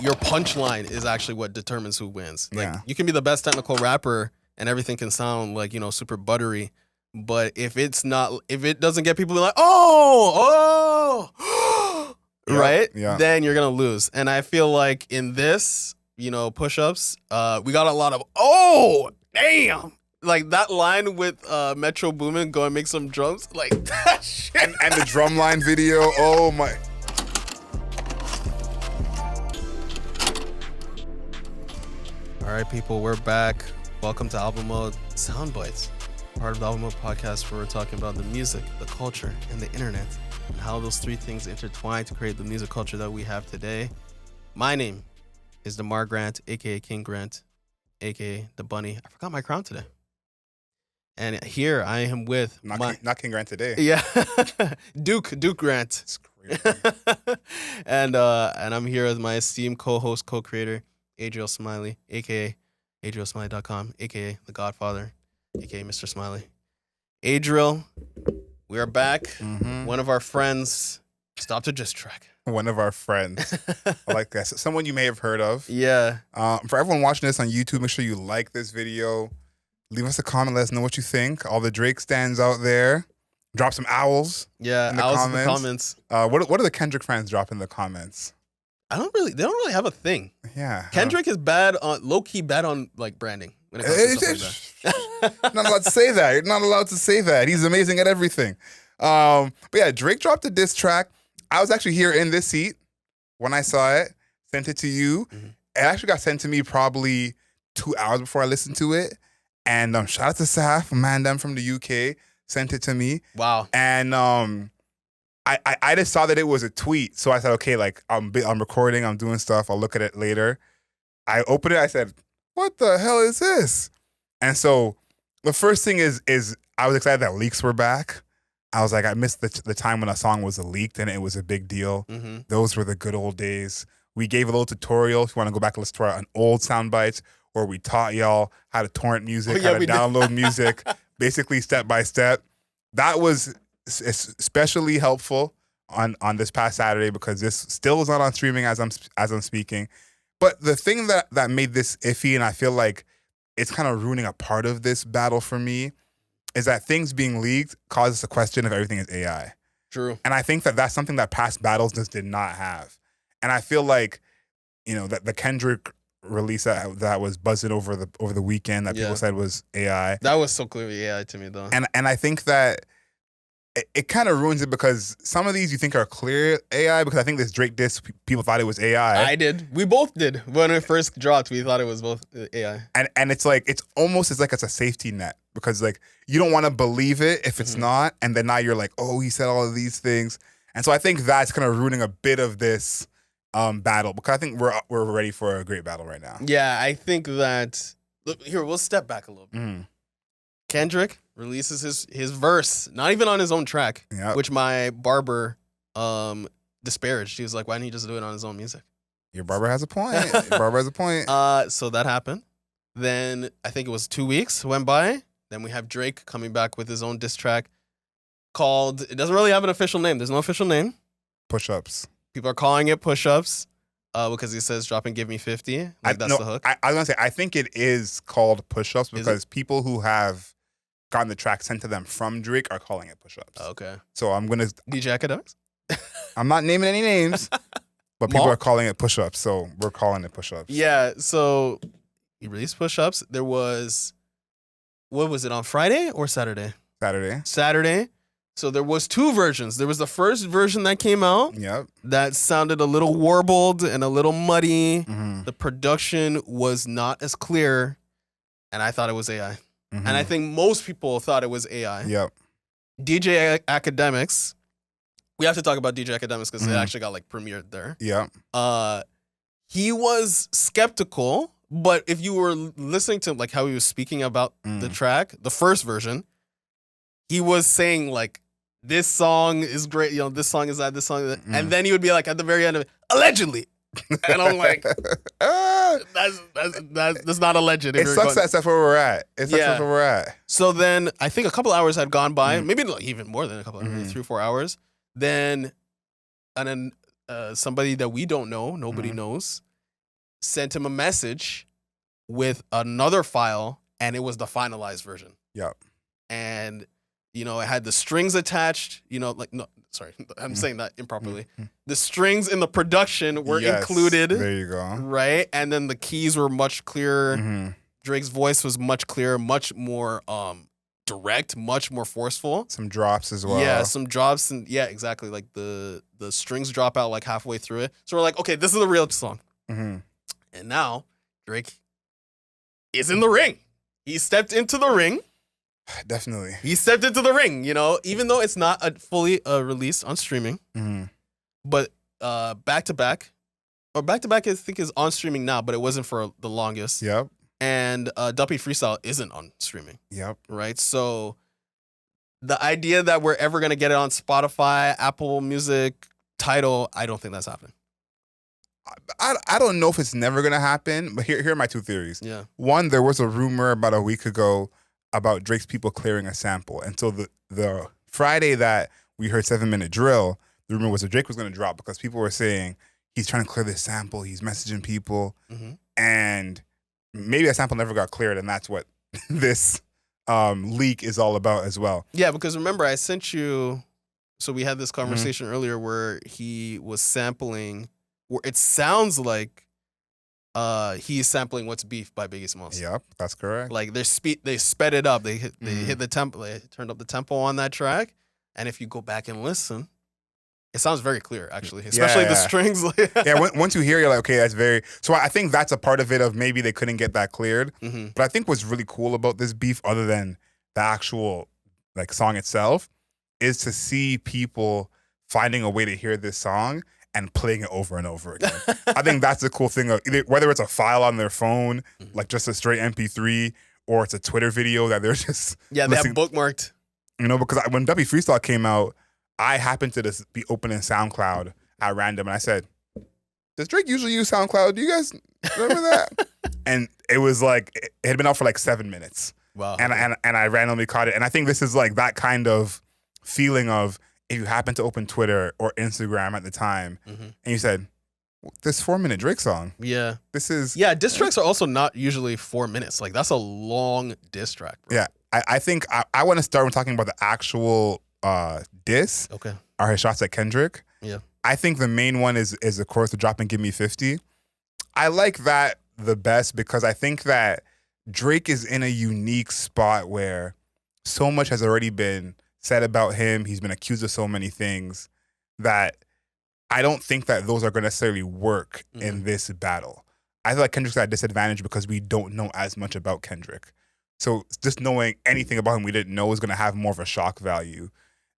your punchline is actually what determines who wins. Like Yeah. you can be the best technical rapper and everything can sound like, super buttery, but if it doesn't get people like, oh, Yep, right? yeah. Then you're gonna lose. And I feel like in this, push-ups, we got a lot of damn. Like that line with Metro Boomin, go and make some drums, like that shit. And the drumline video, oh my. All right, people, we're back. Welcome to Album Mode Soundbites, part of the Album Mode podcast where we're talking about the music, the culture, and the internet, and how those three things intertwine to create the music culture that we have today. My name is DeMar Grant, aka King Grant, aka the Bunny. I forgot my crown today. And here I am with not King Grant today. Yeah, Duke Grant. It's great. and I'm here with my esteemed co-host, co-creator, Adriel Smiley, aka AdrielSmiley.com, aka The Godfather, aka Mr. Smiley. Adriel, we are back. Mm-hmm. One of our friends stopped a diss track. One of our friends. I like that. Someone you may have heard of. Yeah. For everyone watching this on YouTube, make sure you like this video. Leave us a comment. Let us know what you think. All the Drake stands out there. Drop some owls. Yeah, in the owls comments. in the comments. What do the Kendrick fans drop in the comments? They don't really have a thing. Yeah. Kendrick is low-key bad on like branding when it comes to stuff like that. Not allowed to say that. You're not allowed to say that. He's amazing at everything. But yeah, Drake dropped a diss track. I was actually here in this seat when I saw it. Sent it to you. Mm-hmm. It actually got sent to me probably 2 hours before I listened to it. And shout out to Saf, Mandem from the UK, sent it to me. Wow. And I just saw that it was a tweet. So I said, okay, like I'm recording, I'm doing stuff. I'll look at it later. I opened it. I said, what the hell is this? And so the first thing is I was excited that leaks were back. I was like, I missed the time when a song was leaked and it was a big deal. Mm-hmm. Those were the good old days. We gave a little tutorial. If you want to go back and listen to our old sound bites, where we taught y'all how to torrent music, how to download music, basically step by step. That was especially helpful on this past Saturday because this still is not on streaming as I'm speaking. But the thing that made this iffy, and I feel like it's kind of ruining a part of this battle for me, is that things being leaked causes a question if everything is AI. True. And I think that's something that past battles just did not have. And I feel like, that the Kendrick release that was buzzing over the weekend that people said was AI. That was so clearly AI to me though. And I think that it kind of ruins it because some of these you think are clear AI because I think this Drake diss people thought it was AI. I did. We both did. When it first dropped, we thought it was both AI. And it's like it's like it's a safety net because like you don't want to believe it if it's not, and then now you're like, oh, he said all of these things. And so I think that's kind of ruining a bit of this battle because I think we're ready for a great battle right now. Yeah, I think that here we'll step back a little bit. Mm. Kendrick releases his verse, not even on his own track, which my barber disparaged. He was like, why didn't he just do it on his own music? Your barber has a point. So that happened. Then I think it was 2 weeks went by. Then we have Drake coming back with his own diss track called, it doesn't really have an official name. There's no official name. Push-ups. People are calling it push-ups because he says drop and give me 50. That's the hook. I was going to say, I think it is called push-ups because people who have gotten the track sent to them from Drake are calling it push-ups. Okay. So I'm going to... DJ Academics? I'm not naming any names, but people are calling it push-ups. So we're calling it push-ups. Yeah, so he released push-ups. There was... What was it, on Friday or Saturday? Saturday. So there was two versions. There was the first version that came out. Yep. That sounded a little warbled and a little muddy. Mm-hmm. The production was not as clear, and I thought it was AI. Mm-hmm. And I think most people thought it was AI. Yep. DJ Academics. We have to talk about DJ Academics because it actually got like premiered there. Yep. He was skeptical, but if you were listening to like how he was speaking about the track, the first version, he was saying like, this song is great, this song is that, this song is that. And then he would be like at the very end of it, allegedly. And I'm like, that's not alleged. It sucks that's where we're at. That's where we're at. So then I think a couple hours had gone by, maybe like even more than a couple, maybe 3 or 4 hours. Then somebody that we don't know, nobody knows, sent him a message with another file, and it was the finalized version. Yep. And, you know, it had the strings attached, you know, like, no, sorry, I'm saying that improperly. The strings in the production were included. There you go. Right? And then the keys were much clearer. Drake's voice was much clearer, much more direct, much more forceful. Some drops as well. Yeah, some drops. And yeah, exactly. Like the strings drop out like halfway through it. So we're like, okay, this is the real song. And now Drake is in the ring. He stepped into the ring. Definitely. He stepped into the ring, you know, even though it's not fully released on streaming. But back to back, I think is on streaming now, but it wasn't for the longest. Yep. And Duppy Freestyle isn't on streaming. Yep. Right? So the idea that we're ever going to get it on Spotify, Apple Music, Tidal, I don't think that's happening. I don't know if it's never going to happen, but here are my two theories. Yeah. One, there was a rumor about a week ago about Drake's people clearing a sample. And so the Friday that we heard 7 Minute Drill, the rumor was that Drake was going to drop because people were saying he's trying to clear this sample, he's messaging people, and maybe that sample never got cleared, and that's what this leak is all about as well. Yeah, because remember, I sent you, so we had this conversation earlier where he was sampling, where it sounds like he's sampling What's Beef by Biggie Smalls. Yep, that's correct. Like they sped it up. They hit the tempo. They turned up the tempo on that track. And if you go back and listen, it sounds very clear, actually, especially the strings. Once you hear, you're like, okay, that's very. So I think that's a part of it of maybe they couldn't get that cleared. But I think what's really cool about this beef, other than the actual like song itself, is to see people finding a way to hear this song and playing it over and over again. I think that's the cool thing of whether it's a file on their phone, like just a straight MP3, or it's a Twitter video that they're just they have bookmarked. You know, because when Duppy Freestyle came out, I happened to just be opening SoundCloud at random, and I said, "Does Drake usually use SoundCloud? Do you guys remember that?" And it was like it had been out for like 7 minutes. Wow. And I randomly caught it, and I think this is like that kind of feeling of, if you happen to open Twitter or Instagram at the time, and you said, this 4 minute Drake song. Yeah. This is. Yeah, diss tracks are also not usually 4 minutes. Like, that's a long diss track, bro. Yeah. I think I want to start with talking about the actual diss. Okay. Are his shots at Kendrick. Yeah. I think the main one is of course, the drop and give me 50. I like that the best because I think that Drake is in a unique spot where so much has already been said about him. He's been accused of so many things that I don't think that those are going to necessarily work in this battle. I feel like Kendrick's at a disadvantage because we don't know as much about Kendrick. So just knowing anything about him we didn't know is going to have more of a shock value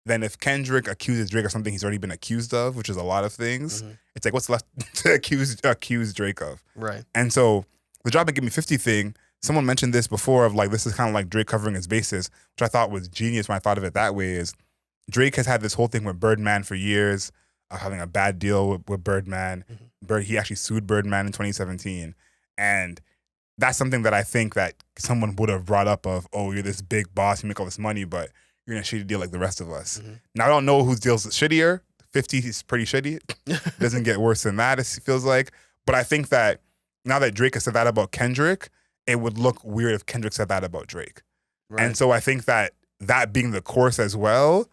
than if Kendrick accuses Drake of something he's already been accused of, which is a lot of things. It's like, what's left to accuse Drake of? Right. And so the drop and give me 50 thing, someone mentioned this before of like, this is kind of like Drake covering his bases, which I thought was genius when I thought of it that way, is Drake has had this whole thing with Birdman for years, having a bad deal with Birdman. He actually sued Birdman in 2017. And that's something that I think that someone would have brought up of, oh, you're this big boss, you make all this money, but you're in a shitty deal like the rest of us. Now, I don't know whose deal's shittier. 50 is pretty shitty. Doesn't get worse than that, it feels like. But I think that now that Drake has said that about Kendrick, it would look weird if Kendrick said that about Drake. Right. And so I think that being the course as well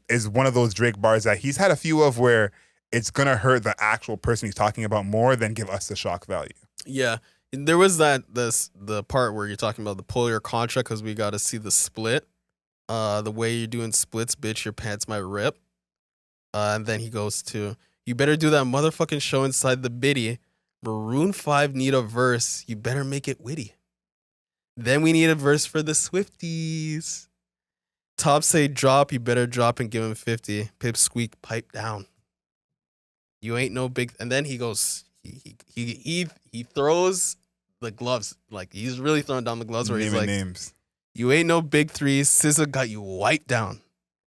is one of those Drake bars that he's had a few of where it's going to hurt the actual person he's talking about more than give us the shock value. Yeah. There was the part where you're talking about the pull your contract because we got to see the split. The way you're doing splits, bitch, your pants might rip. And then he goes to, you better do that motherfucking show inside the biddy. Maroon 5 need a verse. You better make it witty. Then we need a verse for the Swifties. Top say drop, you better drop and give him 50. Pip squeak, pipe down. You ain't no big. And then he goes, he throws the gloves. Like, he's really throwing down the gloves where he's like, names. You ain't no big three. SZA got you wiped down.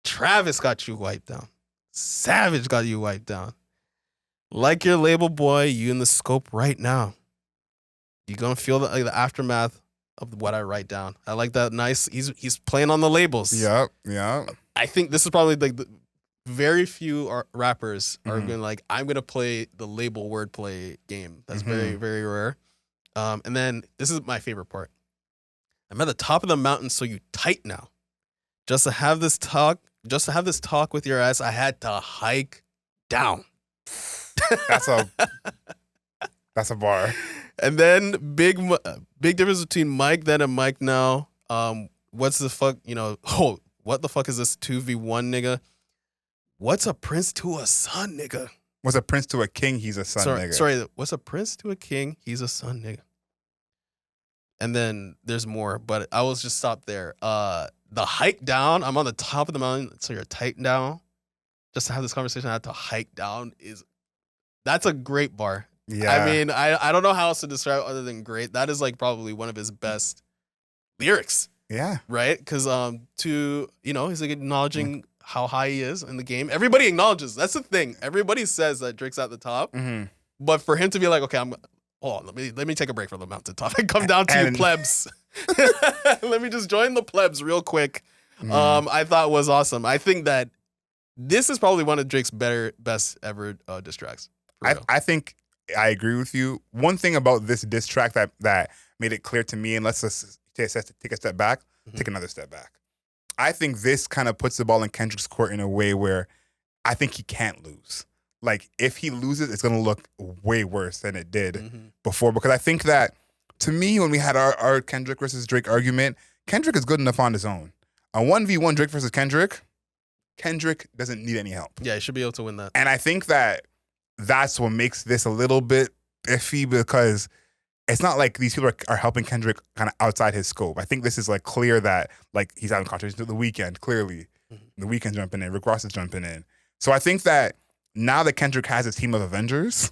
Travis got you wiped down. Savage got you wiped down. Like your label boy, you in the scope right now. You're gonna feel the aftermath of what I write down. I like that. Nice. He's playing on the labels. Yeah. I think this is probably like very few rappers are Mhm. going to like, I'm going to play the label wordplay game. That's very, very rare. And then this is my favorite part. I'm at the top of the mountain, so you tight now. Just to have this talk with your ass, I had to hike down. That's a bar. And then big difference between Mike then and Mike now. What's the fuck? What the fuck is this 2v1 nigga? What's a prince to a son, nigga? What's a prince to a king? He's a son, nigga. Sorry, what's a prince to a king? He's a son, nigga. And then there's more, but I will just stop there. The hike down, I'm on the top of the mountain, so you're tight down. Just to have this conversation, I had to hike down that's a great bar. Yeah. I mean, I don't know how else to describe it other than great. That is like probably one of his best lyrics. Yeah. Right? Because he's like acknowledging how high he is in the game. Everybody acknowledges. That's the thing. Everybody says that Drake's at the top. Mm-hmm. But for him to be like, okay, let me take a break from the mountaintop and come down to you plebs. Let me just join the plebs real quick. I thought was awesome. I think that this is probably one of Drake's best ever diss tracks. I think I agree with you. One thing about this diss track that made it clear to me, and let's just take a step back, take another step back. I think this kind of puts the ball in Kendrick's court in a way where I think he can't lose. Like, if he loses, it's going to look way worse than it did before. Because I think that, to me, when we had our Kendrick versus Drake argument, Kendrick is good enough on his own. A 1v1 Drake versus Kendrick doesn't need any help. Yeah, he should be able to win that. And I think that that's what makes this a little bit iffy, because it's not like these people are helping Kendrick kind of outside his scope. I think this is like clear that like he's having contributions to The Weeknd, clearly. The Weeknd's jumping in, Rick Ross is jumping in. So I think that now that Kendrick has his team of Avengers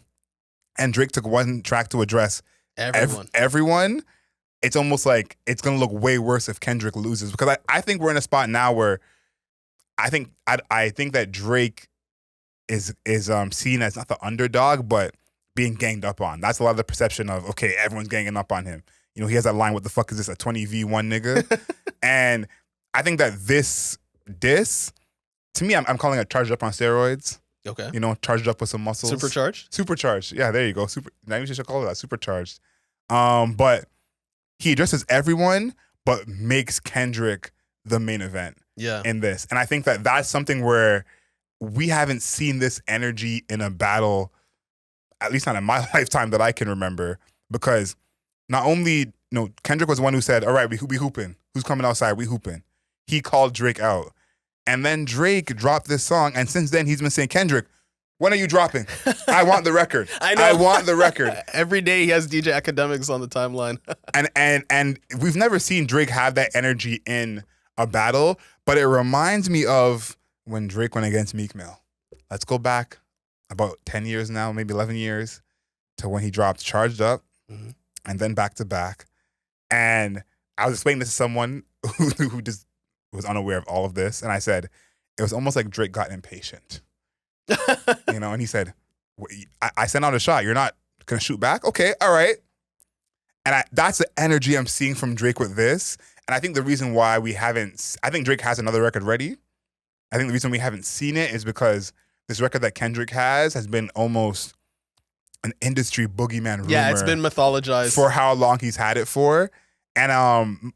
and Drake took one track to address everyone, it's almost like it's going to look way worse if Kendrick loses. Because I think we're in a spot now where I think that Drake is seen as not the underdog, but being ganged up on. That's a lot of the perception of, okay, everyone's ganging up on him. You know, he has that line, what the fuck is this, a 20v1 nigga? And I think that this diss, to me, I'm calling it charged up on steroids. Okay. You know, charged up with some muscles. Supercharged. Yeah, there you go. Now you should call it that, supercharged. But he addresses everyone, but makes Kendrick the main event in this. And I think that that's something where we haven't seen this energy in a battle, at least not in my lifetime that I can remember, because not only, Kendrick was the one who said, all right, we hooping. Who's coming outside? We hooping. He called Drake out. And then Drake dropped this song, and since then he's been saying, Kendrick, when are you dropping? I want the record. I want the record. Every day he has DJ Academics on the timeline. and we've never seen Drake have that energy in a battle, but it reminds me of when Drake went against Meek Mill. Let's go back about 10 years now, maybe 11 years, to when he dropped Charged Up and then Back to Back. And I was explaining this to someone who just was unaware of all of this, and I said, it was almost like Drake got impatient. And he said, I sent out a shot. You're not going to shoot back? Okay, all right. And that's the energy I'm seeing from Drake with this. And I think the reason why I think Drake has another record ready. I think the reason we haven't seen it is because this record that Kendrick has been almost an industry boogeyman rumor. Yeah, it's been mythologized. For how long he's had it for. And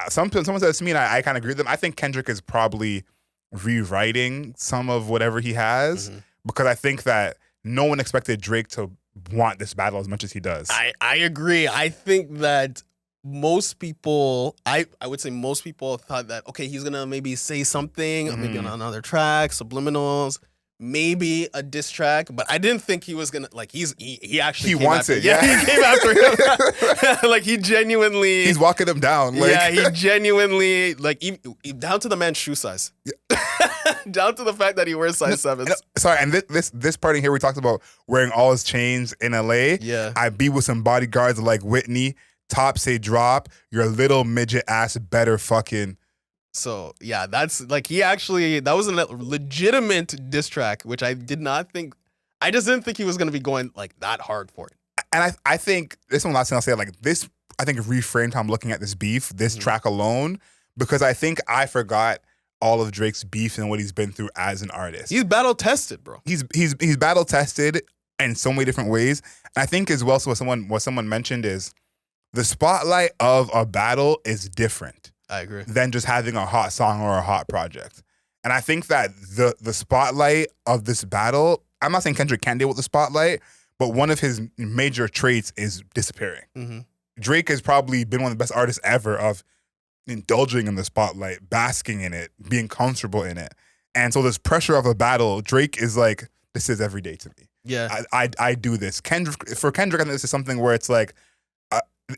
someone said this to me, and I kind of agree with them. I think Kendrick is probably rewriting some of whatever he has, because I think that no one expected Drake to want this battle as much as he does. I agree. I think that most people, I would say most people thought that, okay, he's going to maybe say something, maybe on another track, subliminals, maybe a diss track, but I didn't think he was going to, like, he actually He wants it, yeah. He came after him. Like, he genuinely... He's walking him down. Like. Yeah, he genuinely, like, down to the man's shoe size. Yeah. Down to the fact that he wears size 7s. Sorry, and this part in here we talked about wearing all his chains in LA. Yeah. I be with some bodyguards like Whitney. Top say drop. Your little midget ass better fucking. So, yeah, that's like that was a legitimate diss track, which I did not think. I just didn't think he was going to be going like that hard for it. And I think this one last thing I'll say, like this, I think reframed how I'm looking at this beef, this track alone, because I think I forgot all of Drake's beef and what he's been through as an artist. He's battle tested, bro. He's battle tested in so many different ways. And I think as well, so what someone mentioned is the spotlight of a battle is different. I agree. Than just having a hot song or a hot project. And I think that the spotlight of this battle, I'm not saying Kendrick can't deal with the spotlight, but one of his major traits is disappearing. Mm-hmm. Drake has probably been one of the best artists ever of indulging in the spotlight, basking in it, being comfortable in it. And so this pressure of a battle, Drake is like, this is every day to me. Yeah. I do this. For Kendrick, I think this is something where it's like,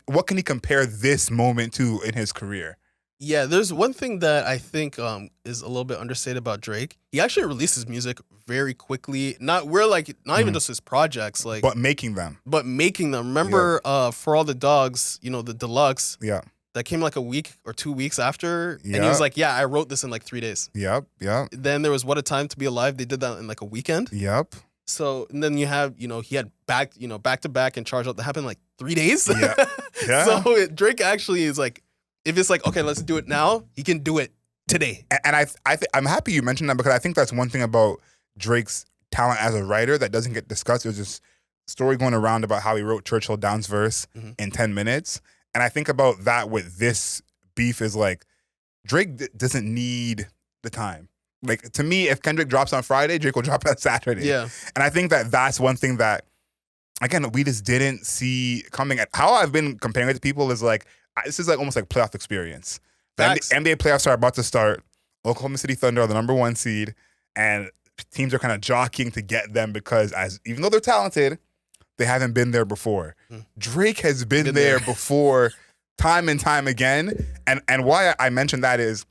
what can he compare this moment to in his career? Yeah, there's one thing that I think is a little bit understated about Drake. He actually releases music very quickly. Not even just his projects, like but making them. Remember, For All the Dogs, the deluxe. Yeah. That came like a week or 2 weeks after, Yeah. and he was like, "Yeah, I wrote this in like 3 days." Yep. Then there was What a Time to Be Alive. They did that in like a weekend. Yep. So and then you have, he had back to back and Charge Up that happened in like 3 days. Yeah. So Drake actually is like, if it's like, okay, let's do it now, he can do it today. And I'm happy you mentioned that because I think that's one thing about Drake's talent as a writer that doesn't get discussed. There's this story going around about how he wrote Churchill Down's verse in 10 minutes. And I think about that with this beef is like, Drake doesn't need the time. Like, to me, if Kendrick drops on Friday, Drake will drop on Saturday. Yeah. And I think that that's one thing that, again, we just didn't see coming. How I've been comparing it to people is like, this is like almost like playoff experience. The NBA playoffs are about to start. Oklahoma City Thunder are the number 1 seed, and teams are kind of jockeying to get them because even though they're talented, they haven't been there before. Drake has been there before time and time again. And why I mentioned that is,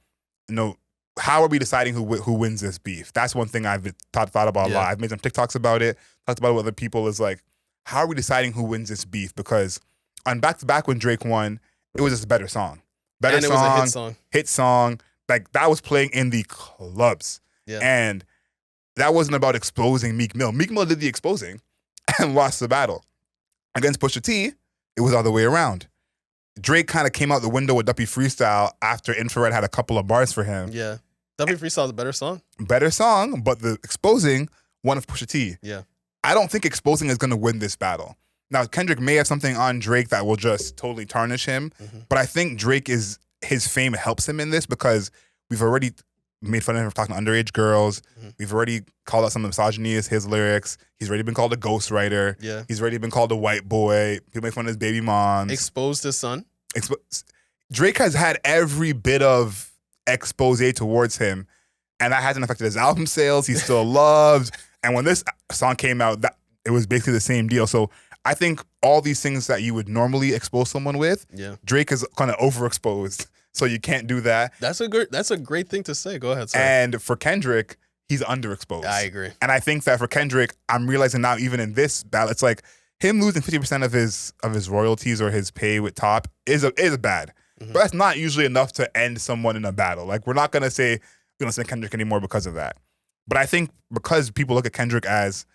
how are we deciding who wins this beef? That's one thing I've thought about a lot. I've made some TikToks about it, talked about it with other people, is like, how are we deciding who wins this beef? Because on back-to-back when Drake won, it was just a better song. It was a hit song. Like, that was playing in the clubs. Yeah. And that wasn't about exposing Meek Mill. Meek Mill did the exposing and lost the battle. Against Pusha T, it was all the way around. Drake kind of came out the window with Duppy Freestyle after Infrared had a couple of bars for him. Yeah. Duppy Freestyle is a better song. Better song, but the exposing won of Pusha T. Yeah. I don't think exposing is going to win this battle. Now, Kendrick may have something on Drake that will just totally tarnish him, but I think his fame helps him in this because we've already made fun of him for talking to underage girls. We've already called out some misogyny as his lyrics. He's already been called a ghostwriter. Yeah. He's already been called a white boy. People make fun of his baby moms. Exposed his son. Drake has had every bit of expose towards him, and that hasn't affected his album sales. He's still loved. And when this song came out, it was basically the same deal. So I think all these things that you would normally expose someone with, Drake is kind of overexposed. So you can't do that. That's a great thing to say. Go ahead, sir. And for Kendrick, he's underexposed. I agree. And I think that for Kendrick, I'm realizing now, even in this battle, it's like him losing 50% of his royalties or his pay with Top is bad. But that's not usually enough to end someone in a battle. Like, we're not gonna say we don't send Kendrick anymore because of that. But I think because people look at Kendrick as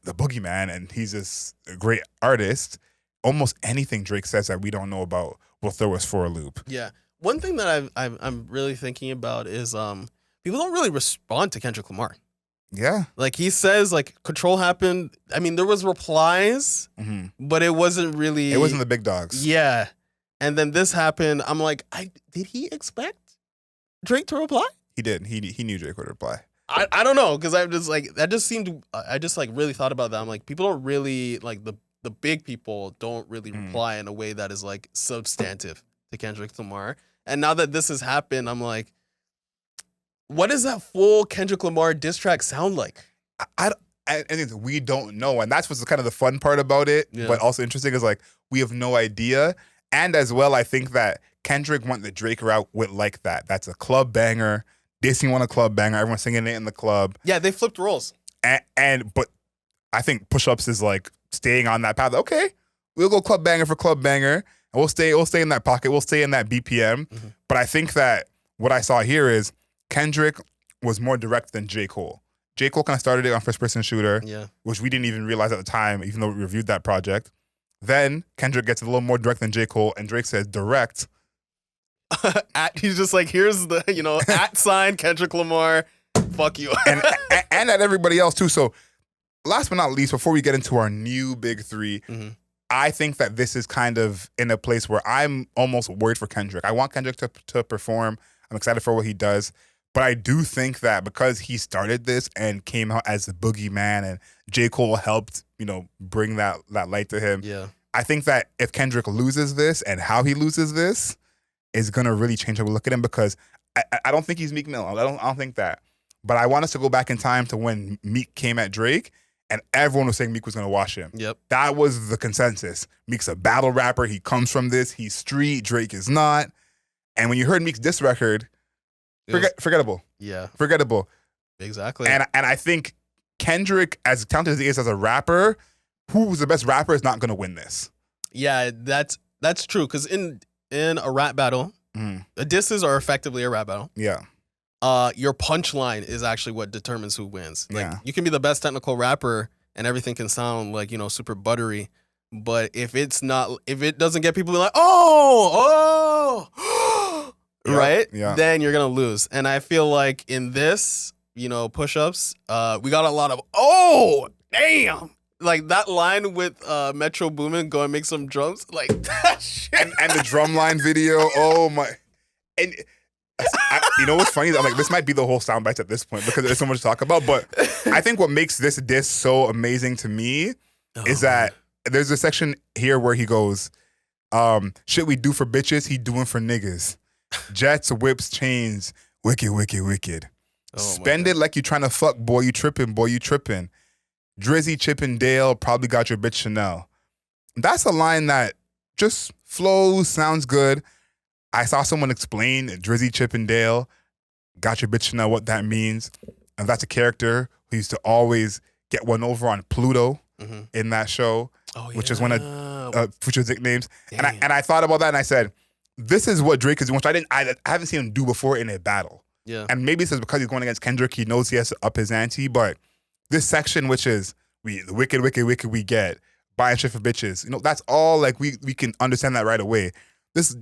the boogeyman and he's just a great artist, almost anything Drake says that we don't know about will throw us for a loop. Yeah. One thing that I'm really thinking about is people don't really respond to Kendrick Lamar. Yeah. Like, he says, like, Control happened. I mean, there was replies, but it wasn't really. It wasn't the big dogs. Yeah. And then this happened. I'm like, did he expect Drake to reply? He did. He knew Drake would reply. I don't know, because I'm just like, that just seemed, I just like really thought about that. I'm like, people don't really, like, the big people don't really reply in a way that is like substantive to Kendrick Lamar. And now that this has happened, I'm like, what does that full Kendrick Lamar diss track sound like? I think we don't know. And that's what's kind of the fun part about it, but also interesting is like, we have no idea. And as well, I think that Kendrick went the Drake route with like that. That's a club banger. Dissing on a club banger. Everyone's singing it in the club. Yeah, they flipped roles. But I think Push-Ups is like staying on that path. Okay, we'll go club banger for club banger. And we'll stay in that pocket. We'll stay in that BPM. But I think that what I saw here is Kendrick was more direct than J.Cole. J.Cole kind of started it on First Person Shooter, which we didn't even realize at the time, even though we reviewed that project. Then Kendrick gets a little more direct than J.Cole, and Drake says direct. He's just like, here's the, at sign Kendrick Lamar. Fuck you. and at everybody else too. So last but not least, before we get into our new big three, I think that this is kind of in a place where I'm almost worried for Kendrick. I want Kendrick to perform. I'm excited for what he does. But I do think that because he started this and came out as the boogeyman and J.Cole helped, bring that light to him. Yeah. I think that if Kendrick loses this and how he loses this is going to really change how we look at him, because I don't think he's Meek Mill. I don't think that. But I want us to go back in time to when Meek came at Drake and everyone was saying Meek was going to wash him. Yep. That was the consensus. Meek's a battle rapper. He comes from this. He's street. Drake is not. And when you heard Meek's diss record, forgettable. Yeah. Forgettable. Exactly. And I think Kendrick, as talented as he is as a rapper, who's the best rapper is not going to win this. Yeah, that's true. Because in a rap battle, disses are effectively a rap battle. Yeah. Your punchline is actually what determines who wins. Like, Yeah. you can be the best technical rapper and everything can sound like, super buttery. But if it doesn't get people like, oh, Yep, right? yeah. Then you're going to lose. And I feel like in this, push-ups, we got a lot of, oh, damn. Like that line with Metro Boomin, go and make some drums. Like that shit. And the drumline video, oh my. And you know what's funny? I'm like, this might be the whole soundbites at this point because there's so much to talk about. But I think what makes this diss so amazing to me is that there's a section here where he goes, shit we do for bitches, he doing for niggas. Jets, whips, chains, wicked, wicked, wicked. Spend it like you trying to fuck, boy, you tripping, boy, you tripping. Drizzy, Chippendale, probably got your bitch Chanel. That's a line that just flows, sounds good. I saw someone explain Drizzy, Chippendale, got your bitch Chanel, what that means. And that's a character who used to always get one over on Pluto in that show, which is one of Future's nicknames. And I thought about that and I said, this is what Drake is doing, which I haven't seen him do before in a battle. Yeah. And maybe it's just because he's going against Kendrick, he knows he has to up his ante, but this section, which is the wicked, wicked, wicked we get, buying shit for bitches, that's all like we can understand that right away. This,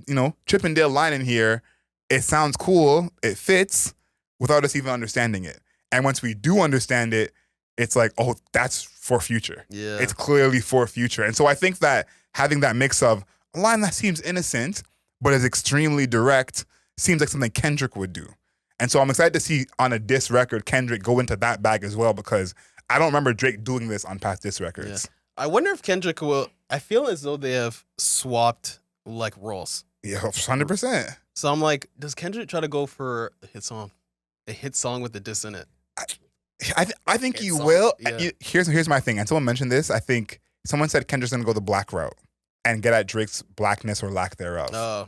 Chippendale line in here, it sounds cool, it fits without us even understanding it. And once we do understand it, it's like, oh, that's for Future. Yeah. It's clearly for Future. And so I think that having that mix of a line that seems innocent, but is extremely direct, seems like something Kendrick would do. And so I'm excited to see on a diss record, Kendrick go into that bag as well, because I don't remember Drake doing this on past diss records. Yeah. I wonder if Kendrick will, I feel as though they have swapped like roles. Yeah, 100%. So I'm like, does Kendrick try to go for a hit song? A hit song with the diss in it? I think he song. will. Yeah. Here's my thing. And someone mentioned this. I think someone said Kendrick's going to go the black route and get at Drake's blackness or lack thereof. Oh.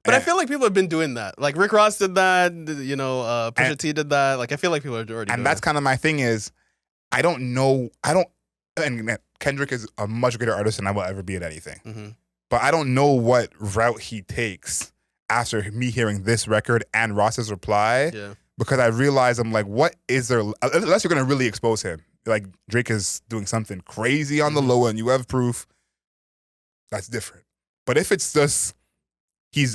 But I feel like people have been doing that. Like Rick Ross did that, Pusha T did that. Like I feel like people are already doing and that's kind of my thing is, I don't know. And Kendrick is a much greater artist than I will ever be at anything. Mm-hmm. But I don't know what route he takes after me hearing this record and Ross's reply. Yeah. Because I realize I'm like, what is there? Unless you're going to really expose him. Like Drake is doing something crazy on the low end. You have proof. That's different. But if it's just,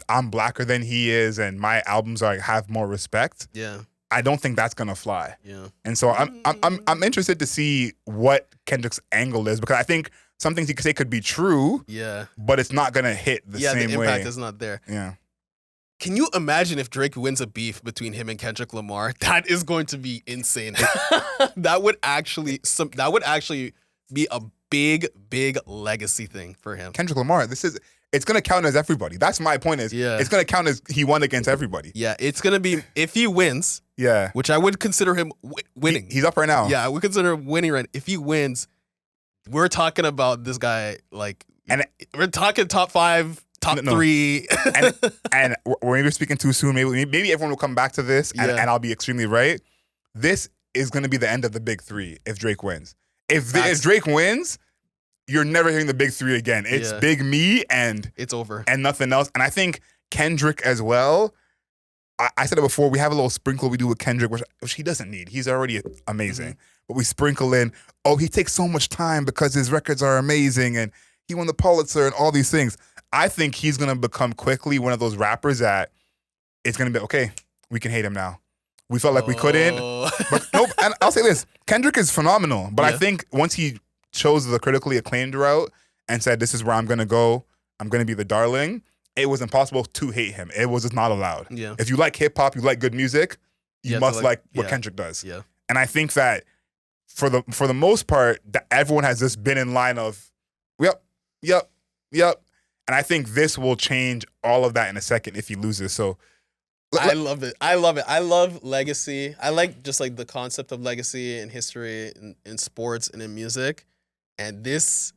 I'm blacker than he is and my albums have more respect. Yeah. I don't think that's gonna fly. Yeah. And so I'm interested to see what Kendrick's angle is, because I think some things he could say could be true. Yeah. But it's not gonna hit the same way. Yeah, the impact is not there. Yeah. Can you imagine if Drake wins a beef between him and Kendrick Lamar? That is going to be insane. That would actually be a big legacy thing for him. Kendrick Lamar, it's gonna count as everybody. That's my point. It's gonna count as he won against everybody. Yeah, it's gonna be if he wins. Yeah, which I would consider him winning. He's up right now. Yeah, I would consider him winning right. If he wins, we're talking about this guy and we're talking top 5, top 3. and we're maybe speaking too soon. Maybe everyone will come back to this, and I'll be extremely right. This is gonna be the end of the big 3 if Drake wins. If Drake wins, you're never hearing the big 3 again. It's Big Me and it's over and nothing else. And I think Kendrick as well. I said it before. We have a little sprinkle we do with Kendrick, which he doesn't need. He's already amazing. Mm-hmm. But we sprinkle in, he takes so much time because his records are amazing and he won the Pulitzer and all these things. I think he's gonna become quickly one of those rappers that it's gonna be okay. We can hate him now. We felt like we couldn't, but nope. And I'll say this: Kendrick is phenomenal, but I think once he chose the critically acclaimed route and said, "This is where I'm gonna go. I'm gonna be the darling," it was impossible to hate him. It was just not allowed. Yeah. If you like hip hop, you like good music, you must like what Kendrick does. Yeah. And I think that for the most part, that everyone has just been in line of, yep. And I think this will change all of that in a second if he loses. So I love it. I love legacy. I like just like the concept of legacy and history in sports and in music. And this,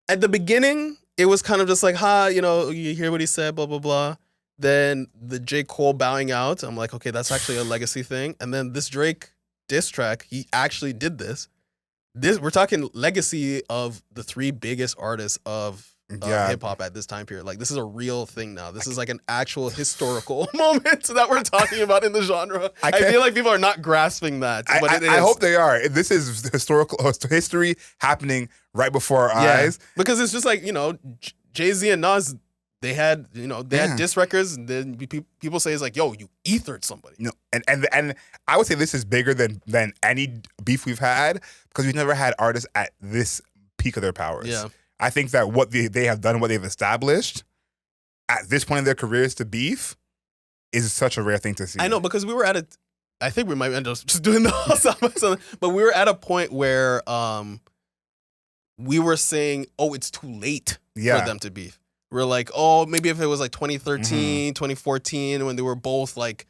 at the beginning, it was kind of just like, you hear what he said, blah, blah, blah. Then the J. Cole bowing out. I'm like, okay, that's actually a legacy thing. And then this Drake diss track, he actually did this. We're talking legacy of the 3 biggest artists of hip hop at this time period. Like, this is a real thing now. This is like an actual historical moment that we're talking about in the genre. I feel like people are not grasping that. But I hope they are. This is historical history happening right before our eyes. Because it's just like, Jay-Z and Nas, they had diss records, and then people say it's like, yo, you ethered somebody. No, and I would say this is bigger than any beef we've had, because we've never had artists at this peak of their powers. Yeah. I think that what they have done, what they've established at this point in their careers to beef is such a rare thing to see. I know, because we were I think we might end up just doing the whole song, but we were at a point where we were saying, oh, it's too late for them to beef. We're like, oh, maybe if it was like 2013, 2014, when they were both like,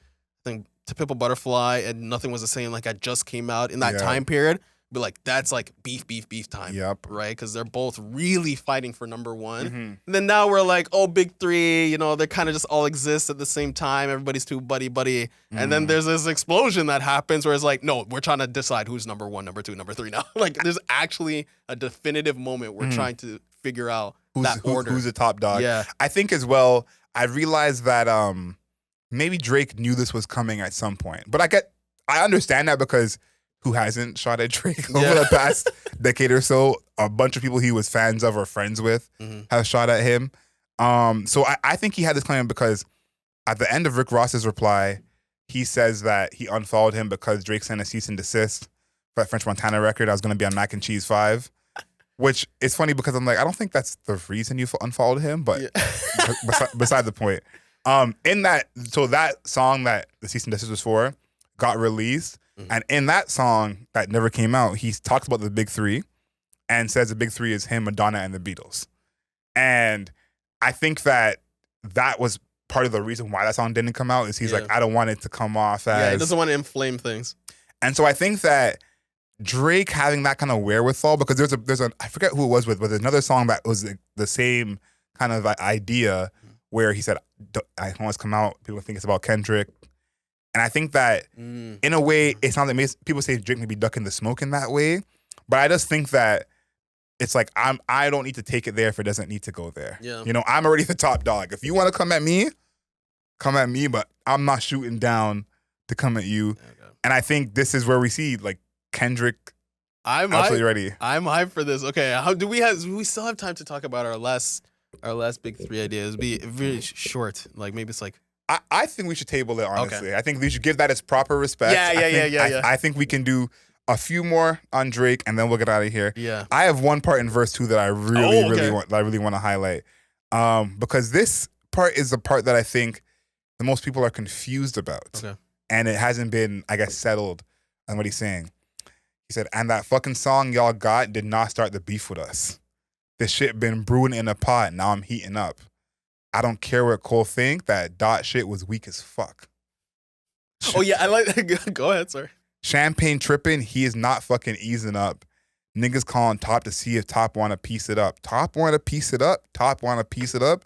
I think, To Pimp a Butterfly and Nothing Was the Same, like, I just came out in that time period. Be like, that's like beef time. Yep. Right? Because they're both really fighting for number one. And then now we're like, oh, big 3, they kind of just all exist at the same time. Everybody's too buddy. And then there's this explosion that happens where it's like, no, we're trying to decide who's number 1, number 2, number 3 now. Like, there's actually a definitive moment we're trying to figure out that order. Who's the top dog. Yeah. I think as well, I realized that maybe Drake knew this was coming at some point. But I understand that, because who hasn't shot at Drake over the past decade or so? A bunch of people he was fans of or friends with have shot at him. So I think he had this coming, because at the end of Rick Ross's reply, he says that he unfollowed him because Drake sent a cease and desist for that French Montana record. I was going to be on Mac and Cheese 5. Which is funny, because I'm like, I don't think that's the reason you unfollowed him, but beside the point. That song that the cease and desist was for got released, and in that song that never came out, he talks about the big 3 and says the big 3 is him, Madonna, and the Beatles. And I think that was part of the reason why that song didn't come out, is he's like, I don't want it to come off as... Yeah, he doesn't want to inflame things. And so I think that Drake having that kind of wherewithal, because there's a I forget who it was with, but there's another song that was the same kind of idea, where he said, I don't want it to come out, people think it's about Kendrick. And I think that in a way, it's not that people say Drake may be ducking the smoke in that way, but I just think that it's like, I don't need to take it there if it doesn't need to go there. Yeah. I'm already the top dog. If you want to come at me, but I'm not shooting down to come at you. Okay. And I think this is where we see like Kendrick. I'm absolutely ready. I'm hyped for this. Okay, how do we still have time to talk about our last big 3 ideas? Be really short. Like, maybe it's like, I think we should table it, honestly. Okay. I think we should give that its proper respect. Yeah. I think we can do a few more on Drake, and then we'll get out of here. Yeah. I have one part in verse 2 that I really want to highlight. Because this part is the part that I think the most people are confused about. Okay. And it hasn't been, I guess, settled on what he's saying. He said, and that fucking song y'all got did not start the beef with us. This shit been brewing in a pot, now I'm heating up. I don't care what Cole think, that dot shit was weak as fuck. Oh yeah, I like that. Go ahead, sir. Champagne tripping, he is not fucking easing up. Niggas calling Top to see if Top want to piece it up. Top want to piece it up. Top want to piece it up.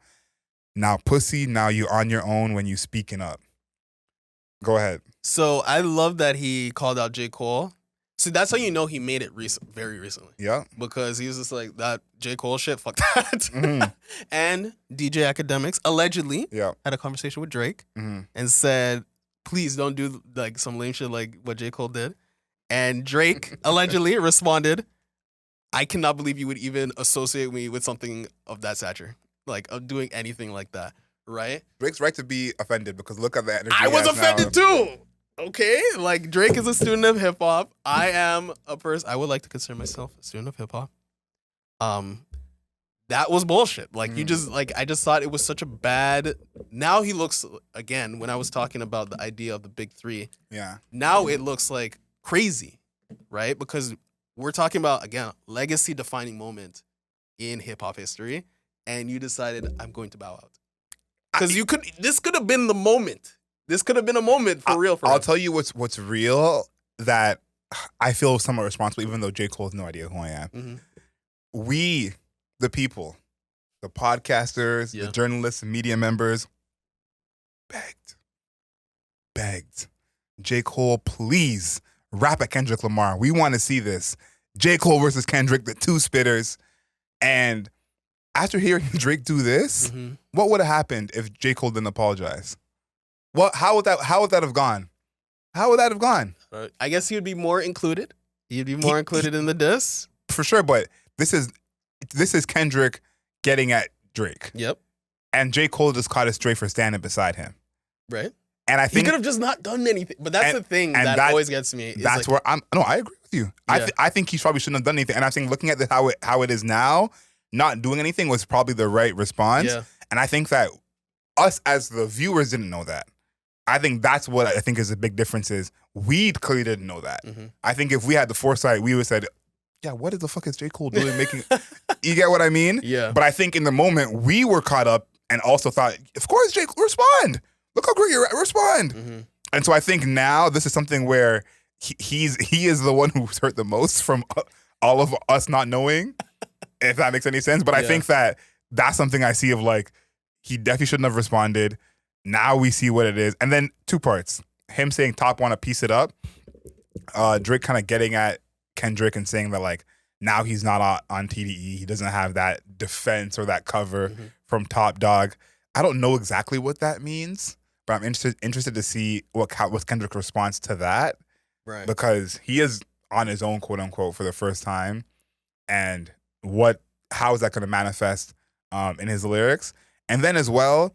Now pussy, now you on your own when you speaking up. Go ahead. So I love that he called out J. Cole. See, that's how you know he made it very recently. Yeah. Because he was just like, that J. Cole shit, fuck that. Mm-hmm. And DJ Academics allegedly had a conversation with Drake and said, please don't do like some lame shit like what J. Cole did. And Drake allegedly responded, I cannot believe you would even associate me with something of that stature. like of doing anything like that, right? Drake's right to be offended because look at the energy. I he was has offended now. too. Okay, like Drake is a student of hip hop. I am a person. I would like to consider myself a student of hip hop. That was bullshit. Like you just like I just thought it was such a bad. Now he looks again when I was talking about the idea of the big three. Yeah. Now it looks like crazy, right? Because we're talking about again legacy defining moment in hip hop history, and you decided I'm going to bow out because you could. This could have been the moment. This could have been a moment for real. I'll tell you what's real that I feel somewhat responsible, even though J. Cole has no idea who I am. Mm-hmm. We, the people, the podcasters, the journalists, media members, begged. J. Cole, please rap at Kendrick Lamar. We want to see this. J. Cole versus Kendrick, the two spitters. And after hearing Drake do this, what would have happened if J. Cole didn't apologize? How would that have gone? How would that have gone? I guess he would be more included. He'd be more included in the diss. For sure, but this is Kendrick getting at Drake. Yep. And J. Cole just caught a stray for standing beside him. Right. And I think he could have just not done anything. But that's the thing that always gets me. That's like, where I agree with you. Yeah. I think he probably shouldn't have done anything. And I'm saying looking at how it is now, not doing anything was probably the right response. Yeah. And I think that us as the viewers didn't know that. I think that's what I think is the big difference is we clearly didn't know that. I think if we had the foresight, we would have said, yeah, what the fuck is J. Cole doing making... You get what I mean? Yeah. But I think in the moment, we were caught up and also thought, of course, J. Cole, respond. Look how great you're at. Respond. And so I think now this is something where he is the one who's hurt the most from all of us not knowing, if that makes any sense. But I think that's something I see of like, he definitely shouldn't have responded. Now we see what it is. And then two parts. Him saying Top want to piece it up. Drake kind of getting at Kendrick and saying that like now he's not on TDE. He doesn't have that defense or that cover from Top Dog. I don't know exactly what that means, but I'm interested to see what's Kendrick's response to that. Right. Because he is on his own, quote unquote, for the first time. And how is that going to manifest in his lyrics? And then as well,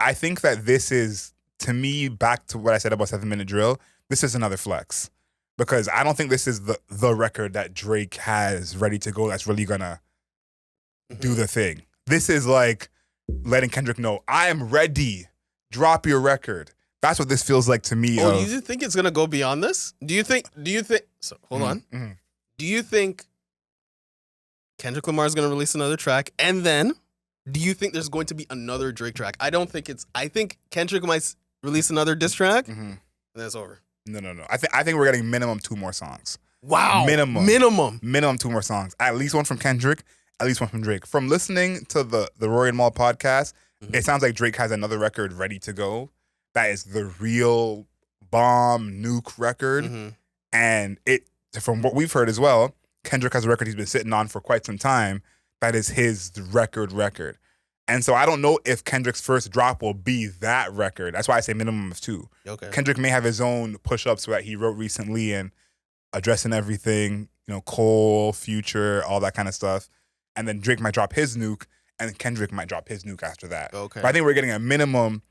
I think that this is, to me, back to what I said about 7 Minute Drill, this is another flex. Because I don't think this is the record that Drake has ready to go that's really going to do the thing. This is like letting Kendrick know, I am ready. Drop your record. That's what this feels like to me. Oh, you think it's going to go beyond this? Do you think, so hold on. Do you think Kendrick Lamar is going to release another track and then do you think there's going to be another Drake track? I think Kendrick might release another diss track, and that's over. No. I think we're getting minimum 2 more songs. Wow. Minimum 2 more songs. At least one from Kendrick, at least one from Drake. From listening to the Roy and Mal podcast, it sounds like Drake has another record ready to go. That is the real bomb nuke record. And from what we've heard as well, Kendrick has a record he's been sitting on for quite some time. That is his record. And so I don't know if Kendrick's first drop will be that record. That's why I say minimum of 2. Okay. Kendrick may have his own push-ups that he wrote recently and addressing everything, Cole, Future, all that kind of stuff. And then Drake might drop his nuke, and Kendrick might drop his nuke after that. Okay. But I think we're getting a minimum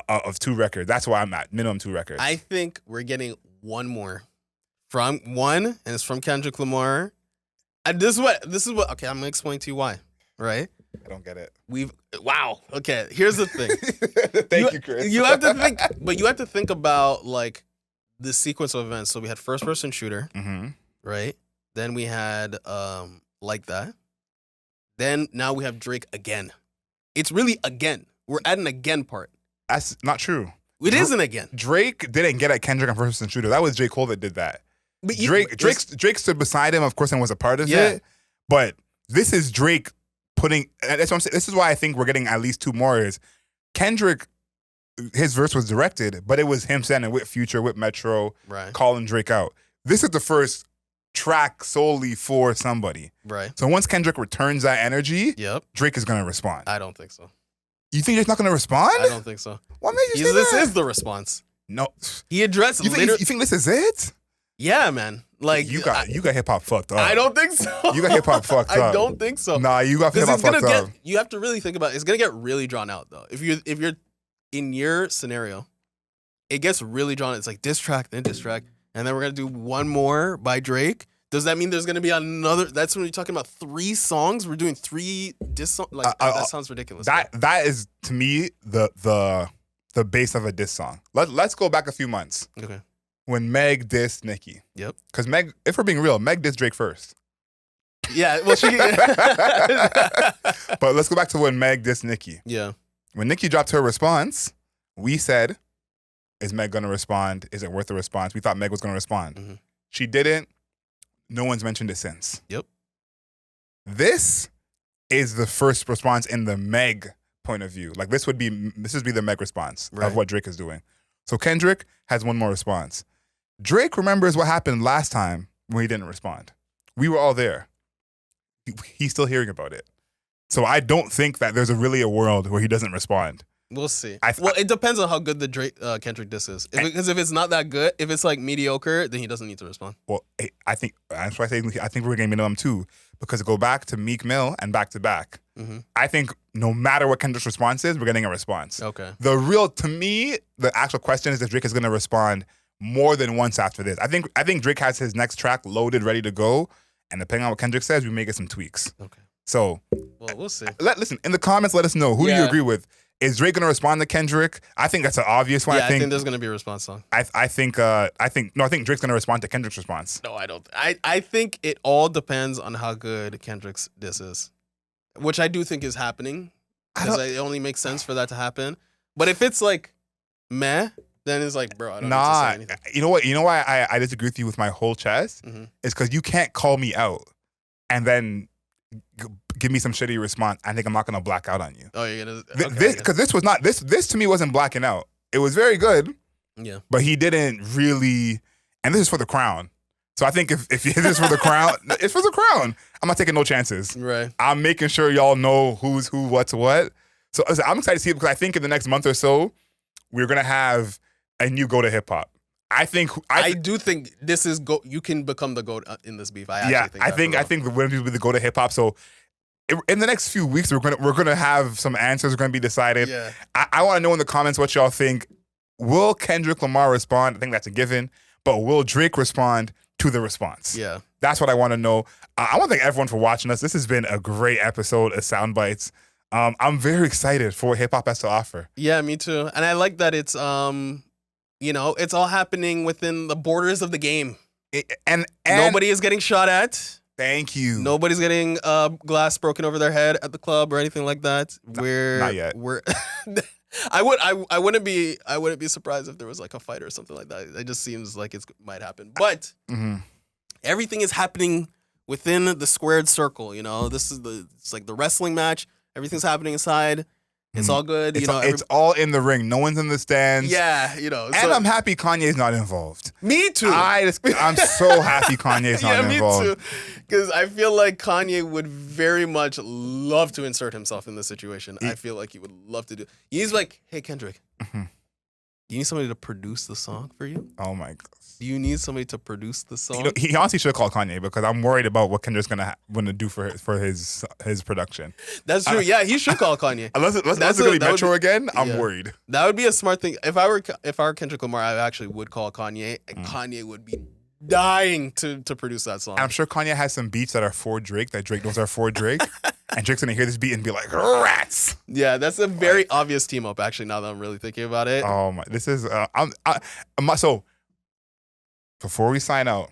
of 2 records. That's why I'm at minimum 2 records. I think we're getting one more and it's from Kendrick Lamar. And this is what. Okay, I'm gonna explain to you why. Right? I don't get it. Wow. Okay. Here's the thing. Thank you, Chris. You have to think about like the sequence of events. So we had first person shooter, right? Then we had like that. Then now we have Drake again. It's really again. We're at an again part. That's not true. It isn't again. Drake didn't get at Kendrick on first person shooter. That was J. Cole that did that. But Drake stood beside him, of course, and was a part of it. But this is Drake putting. That's what I'm saying. This is why I think we're getting at least 2 more. Is Kendrick, his verse was directed, but it was him standing with Future, with Metro, calling Drake out. This is the first track solely for somebody. Right. So once Kendrick returns that energy, Drake is going to respond. I don't think so. You think Drake's not going to respond? I don't think so. What made you say this that? is the response. No. He addressed. You think this is it? Yeah, man. Like you got hip hop fucked up. I don't think so. You got hip hop fucked up. I don't think so. Nah, you got hip hop fucked up. You have to really think about it. It's gonna get really drawn out though. If you're in your scenario, it gets really drawn. It's like diss track, then diss track, and then we're gonna do one more by Drake. Does that mean there's gonna be another? That's when you're talking about 3 songs. We're doing 3 diss songs. Like that sounds ridiculous. That is to me the base of a diss song. Let's go back a few months. Okay. When Meg dissed Nicki. Yep. Because Meg, if we're being real, Meg dissed Drake first. Yeah. Well, she. But let's go back to when Meg dissed Nicki. Yeah. When Nicki dropped her response, we said, "Is Meg gonna respond? Is it worth a response?" We thought Meg was gonna respond. Mm-hmm. She didn't. No one's mentioned it since. Yep. This is the first response in the Meg point of view. Like this would be the Meg response of what Drake is doing. So Kendrick has one more response. Drake remembers what happened last time when he didn't respond. We were all there. He's still hearing about it. So I don't think that there's really a world where he doesn't respond. We'll see. Well, it depends on how good the Drake Kendrick diss is. Because if it's not that good, if it's like mediocre, then he doesn't need to respond. Well, I think that's why I think we're getting minimum 2 because go back to Meek Mill and back to back. Mm-hmm. I think no matter what Kendrick's response is, we're getting a response. Okay. To me, the actual question is if Drake is going to respond more than once after this. I think Drake has his next track loaded, ready to go, and depending on what Kendrick says, we may get some tweaks. Okay. So, well, we'll see. Listen, in the comments, let us know. Who do you agree with? Is Drake gonna respond to Kendrick? I think that's an obvious one. Yeah, I think there's gonna be a response song. I think Drake's gonna respond to Kendrick's response. No, I don't. I think it all depends on how good Kendrick's diss is, which I do think is happening because it only makes sense for that to happen. But if it's like meh, then it's like, bro, I don't need to say anything. You know what? You know why I disagree with you with my whole chest? Mm-hmm. Is because you can't call me out and then give me some shitty response. I think I'm not gonna black out on you. Oh, you're gonna because this was not this to me wasn't blacking out. It was very good. Yeah, but he didn't really. And this is for the crown. So I think if this is for the crown, it's for the crown. I'm not taking no chances. Right. I'm making sure y'all know who's who, what's what. So I'm excited to see it because I think in the next month or so we're gonna have a new go to hip hop. I do think this is you can become the GOAT in this beef. I think the women will be the go to hip hop. So in the next few weeks, we're gonna have some answers are gonna be decided. Yeah. I want to know in the comments what y'all think. Will Kendrick Lamar respond? I think that's a given. But will Drake respond to the response? Yeah. That's what I want to know. I want to thank everyone for watching us. This has been a great episode of Soundbites. I'm very excited for what hip hop has to offer. Yeah, me too. And I like that it's it's all happening within the borders of the game. And nobody is getting shot at. Thank you. Nobody's getting glass broken over their head at the club or anything like that. Not yet. I wouldn't be surprised if there was like a fight or something like that. It just seems like it might happen. But everything is happening within the squared circle. It's like the wrestling match. Everything's happening inside. It's all good. It's all in the ring. No one's in the stands. Yeah, And I'm happy Kanye's not involved. Me too. I'm so happy Kanye's not involved. Me too. Because I feel like Kanye would very much love to insert himself in this situation. I feel like he would love to do. He's like, hey, Kendrick, you need somebody to produce the song for you? Oh my God. Do you need somebody to produce the song? He honestly should have called Kanye because I'm worried about what Kendrick's gonna do for his production. That's true. Yeah, he should call Kanye. Unless it's gonna be Metro again, I'm worried. That would be a smart thing. If I were Kendrick Lamar, I actually would call Kanye, and Kanye would be dying to produce that song. And I'm sure Kanye has some beats that are for Drake that Drake knows are for Drake, and Drake's gonna hear this beat and be like, rats. Yeah, that's a very obvious team up. Actually, now that I'm really thinking about it. Oh my! This is so. Before we sign out,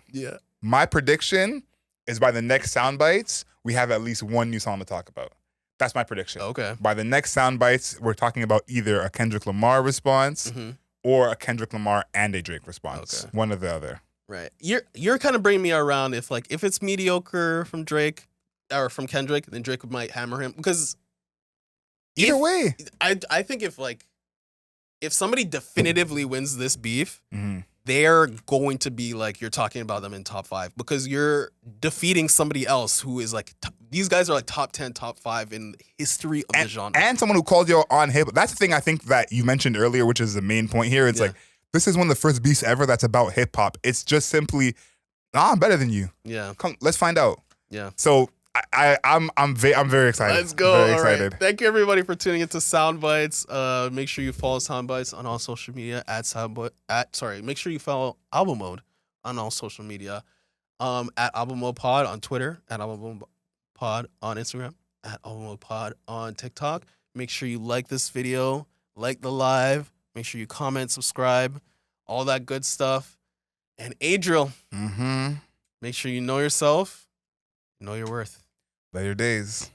my prediction is by the next Soundbites, we have at least one new song to talk about. That's my prediction. Okay. By the next Soundbites, we're talking about either a Kendrick Lamar response or a Kendrick Lamar and a Drake response. Okay. One or the other. Right. You're kind of bringing me around if it's mediocre from Drake or from Kendrick, then Drake might hammer him because either way, I think if somebody definitively wins this beef. They're going to be like, you're talking about them in top 5 because you're defeating somebody else who is like, these guys are like top 10, top 5 in the history of the genre. And someone who called you on hip. That's the thing I think that you mentioned earlier, which is the main point here. It's like, This is one of the first beats ever that's about hip hop. It's just simply, I'm better than you. Yeah. Come, let's find out. Yeah. So I'm very excited. Let's go. Very all excited. Right. Thank you everybody for tuning into Soundbites. Make sure you follow Soundbites on all social media make sure you follow Album Mode on all social media. At Album Mode Pod on Twitter, at Album Mode Pod on Instagram, at Album Mode Pod on TikTok. Make sure you like this video, like the live, make sure you comment, subscribe, all that good stuff. And Adriel, make sure you know yourself, know your worth. Better days.